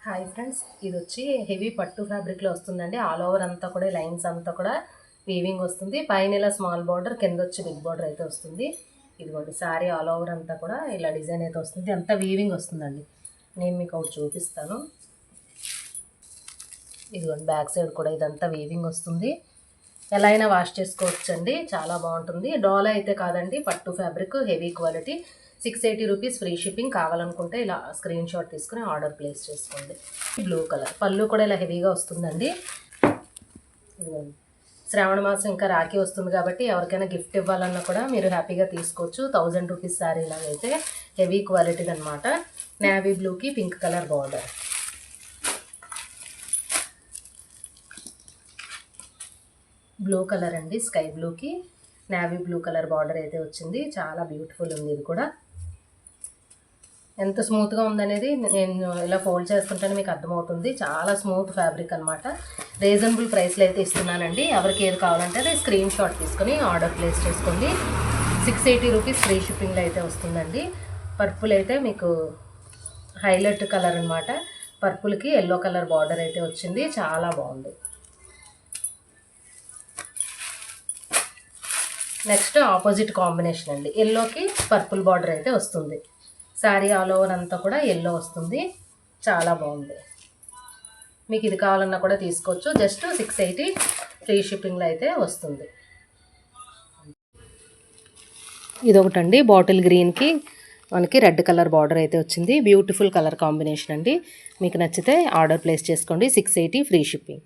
Hi friends, ఇది వచ్చి heavy పట్టు ఫ్యాబ్రిక్లో వస్తుందండి. ఆల్ ఓవర్ అంతా కూడా లైన్స్ అంతా కూడా వీవింగ్ వస్తుంది. పైన ఇలా స్మాల్ బార్డర్, కింద వచ్చి బిగ్ బార్డర్ అయితే వస్తుంది. ఇదిగోండి సారీ ఆల్ ఓవర్ అంతా కూడా ఇలా డిజైన్ అయితే వస్తుంది. అంతా వీవింగ్ వస్తుందండి. నేను మీకు ఒకటి చూపిస్తాను. ఇదిగోండి బ్యాక్ సైడ్ కూడా ఇదంతా వీవింగ్ వస్తుంది. ఎలా అయినా వాష్ చేసుకోవచ్చండి, చాలా బాగుంటుంది. డోలా అయితే కాదండి, పట్టు fabric, heavy quality. 680 rupees free shipping. కావాలనుకుంటే ఇలా స్క్రీన్ షాట్ తీసుకుని ఆర్డర్ ప్లేస్ చేసుకోండి. బ్లూ కలర్ పళ్ళు కూడా ఇలా హెవీగా వస్తుందండి. శ్రావణ మాసం ఇంకా రాఖీ వస్తుంది కాబట్టి ఎవరికైనా గిఫ్ట్ ఇవ్వాలన్నా కూడా మీరు హ్యాపీగా తీసుకోవచ్చు. 1000 రూపీస్ శారీ లాగైతే హెవీ క్వాలిటీది అనమాట. నేవీ బ్లూకి pink colour border. Blue colour అండి, స్కై బ్లూకి నేవీ బ్లూ కలర్ బార్డర్ అయితే వచ్చింది. చాలా బ్యూటిఫుల్ ఉంది. ఇది కూడా ఎంత స్మూత్గా ఉందనేది నేను ఇలా ఫోల్డ్ చేసుకుంటేనే మీకు అర్థమవుతుంది. చాలా స్మూత్ ఫ్యాబ్రిక్ అనమాట. రీజనబుల్ ప్రైస్లో అయితే ఇస్తున్నానండి. ఎవరికి ఏది కావాలంటే అది స్క్రీన్ షాట్ తీసుకొని ఆర్డర్ ప్లేస్ చేసుకోండి. 680 రూపీస్ ఫ్రీ షిప్పింగ్లో అయితే వస్తుందండి. పర్పుల్ అయితే మీకు హైలైట్ కలర్ అనమాట. పర్పుల్కి ఎల్లో కలర్ బార్డర్ అయితే వచ్చింది. చాలా బాగుంది. నెక్స్ట్ ఆపోజిట్ కాంబినేషన్ అండి. ఎల్లోకి పర్పుల్ బార్డర్ అయితే వస్తుంది. శారీ ఆల్ ఓవర్ అంతా కూడా ఎల్లో వస్తుంది. చాలా బాగుంది. మీకు ఇది కావాలన్నా కూడా తీసుకోవచ్చు. జస్ట్ 680 ఫ్రీ షిప్పింగ్లో అయితే వస్తుంది. ఇదొకటండి, బాటిల్ గ్రీన్కి మనకి రెడ్ కలర్ బార్డర్ అయితే వచ్చింది. బ్యూటిఫుల్ కలర్ కాంబినేషన్ అండి. మీకు నచ్చితే ఆర్డర్ ప్లేస్ చేసుకోండి. 680 ఫ్రీ షిప్పింగ్.